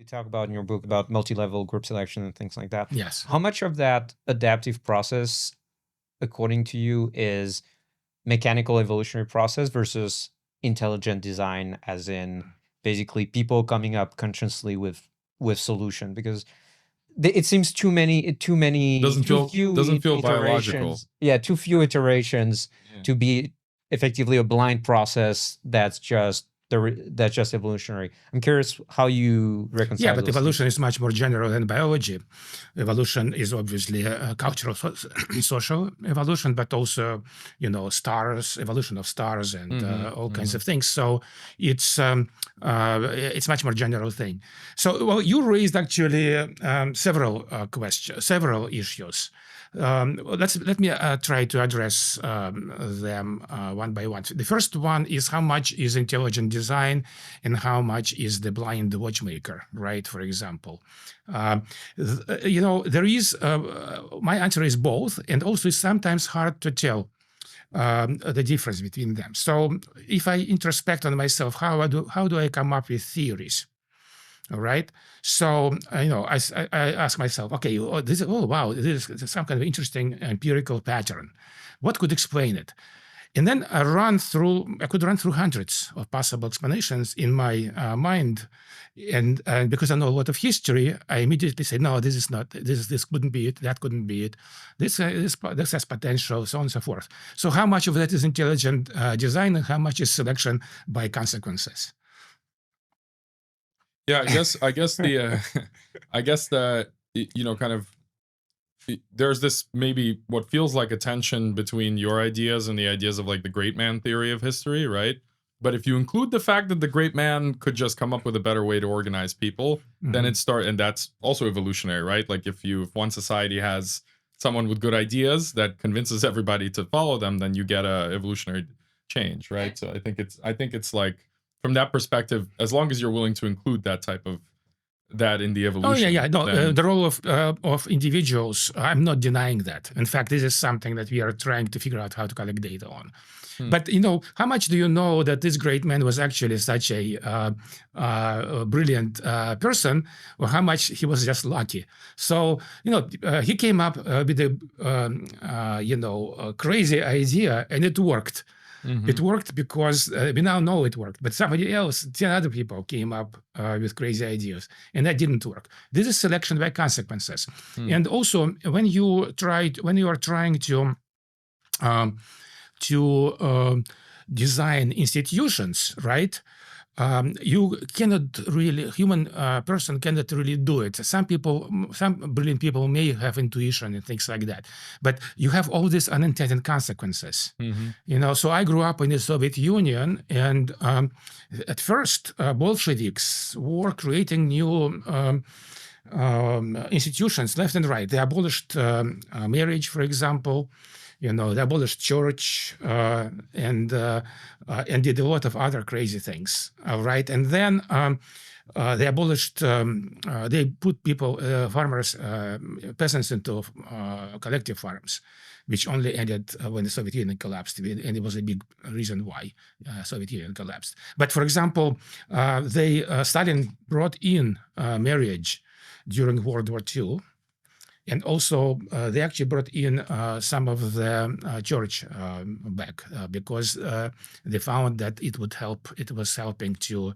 talk about in your book about multi-level group selection and things like that. Yes. How much of that adaptive process, according to you, is mechanical evolutionary process versus intelligent design, as in basically people coming up consciously with solution? Because it seems too few feel biological. Yeah, too few iterations to be effectively a blind process that's just evolutionary. I'm curious how you reconcile. Yeah, but those evolution things. is much more general than biology. Evolution is obviously a cultural, social evolution, but also, stars, evolution of stars, and all kinds of things. So it's much more general thing. So, well, you raised actually several questions, several issues. Let me try to address them one by one. The first one is how much is intelligent design and how much is the blind watchmaker, right? For example, there is, my answer is both, and also it's sometimes hard to tell the difference between them. So if I introspect on myself, how do I come up with theories? All right. So, I ask myself, okay, wow, this is some kind of interesting empirical pattern. What could explain it? And then I could run through hundreds of possible explanations in my mind. And because I know a lot of history, I immediately say, no, this is not, this couldn't be it, that couldn't be it. This has potential, so on and so forth. So how much of that is intelligent design and how much is selection by consequences? Yeah, I guess there's this maybe what feels like a tension between your ideas and the ideas of like the great man theory of history, right? But if you include the fact that the great man could just come up with a better way to organize people, then and that's also evolutionary, right? Like if one society has someone with good ideas that convinces everybody to follow them, then you get a evolutionary change, right? So I think it's like, from that perspective, as long as you're willing to include that type of that in the evolution. Oh yeah. No, the role of individuals, I'm not denying that. In fact, this is something that we are trying to figure out how to collect data on. But how much do you know that this great man was actually such a brilliant person, or how much he was just lucky? So he came up with a crazy idea, and it worked. It worked because we now know it worked, but somebody else, 10 other people came up with crazy ideas, and that didn't work. This is selection by consequences. And also, when you are trying to design institutions, right? You cannot really, human person cannot really do it. Some brilliant people may have intuition and things like that, but you have all these unintended consequences. So I grew up in the Soviet Union, and at first, Bolsheviks were creating new institutions left and right. They abolished marriage, for example. They abolished church and did a lot of other crazy things. Right, and then they abolished. They put farmers, peasants into collective farms, which only ended when the Soviet Union collapsed, and it was a big reason why Soviet Union collapsed. But for example, Stalin brought in marriage during World War II. And also, they actually brought in some of the church back because they found that it would help. It was helping to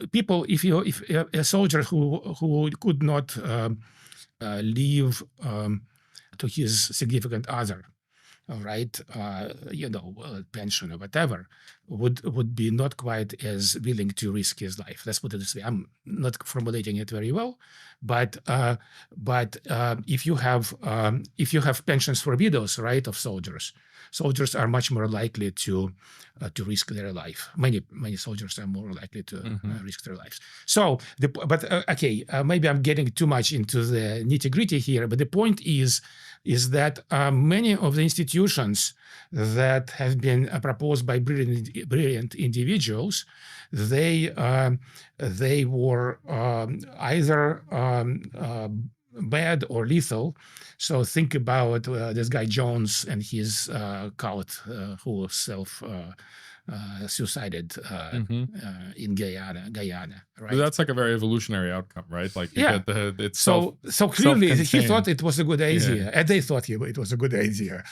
people. If a soldier who could not leave to his significant other, all right, pension or whatever, would be not quite as willing to risk his life. Let's put it this way. I'm not formulating it very well, but if you have pensions for widows, right, of soldiers are much more likely to risk their life. Many soldiers are more likely to risk their lives. So, maybe I'm getting too much into the nitty-gritty here, but the point is that many of the institutions that have been proposed by brilliant individuals, they were either bad or lethal. So think about this guy Jones and his cult who suicided in Guyana, But right? that's like a very evolutionary outcome, right? Like you Yeah. get it's So clearly he self-contained. thought it was a good idea, and they thought it was a good idea,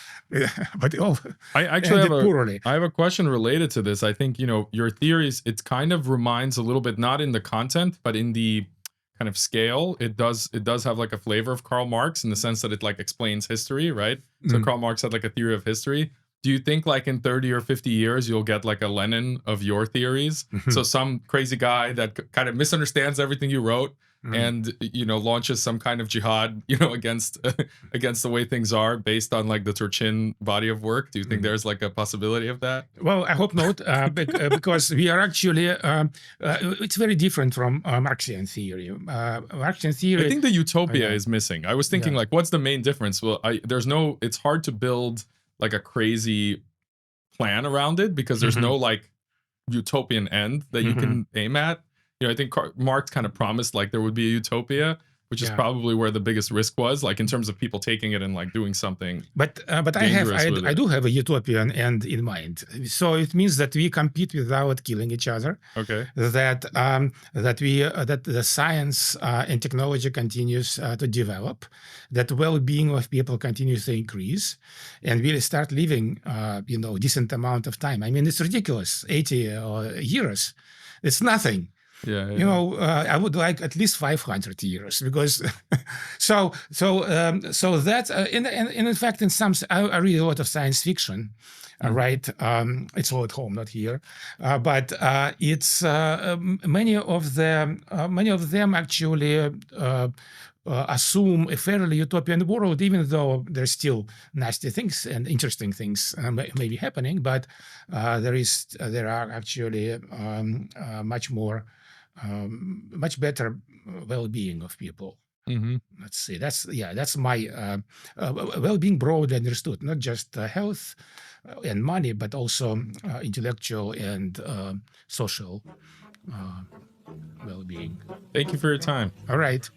but all I actually ended poorly. I have a question related to this. I think, your theories, it kind of reminds a little bit, not in the content, but in the kind of scale. It does have like a flavor of Karl Marx in the sense that it like explains history, right? So Karl Marx had like a theory of history. Do you think like in 30 or 50 years you'll get like a Lenin of your theories? So some crazy guy that kind of misunderstands everything you wrote and launches some kind of jihad, against against the way things are based on like the Turchin body of work? Do you think there's like a possibility of that? Well, I hope not, because we are actually it's very different from Marxian theory. Marxian theory, I think the utopia is missing. I was thinking like, what's the main difference? Well, it's hard to build like a crazy plan around it because there's no like utopian end that you can aim at. I think Marx kind of promised like there would be a utopia, which is probably where the biggest risk was, like in terms of people taking it and like doing something. But I do have a utopian end in mind. So it means that we compete without killing each other. Okay. That the science and technology continues to develop, that well-being of people continues to increase, and we'll start living decent amount of time. I mean, it's ridiculous. 80 years, it's nothing. Yeah. I would like at least 500 years because so that's in fact in some I read a lot of science fiction, right? It's all at home, not here, but it's many of them actually assume a fairly utopian world, even though there's still nasty things and interesting things may be happening, but there are actually much better well-being of people. Let's see. That's my well-being broadly understood, not just health and money, but also intellectual and social well-being. Thank you for your time. All right.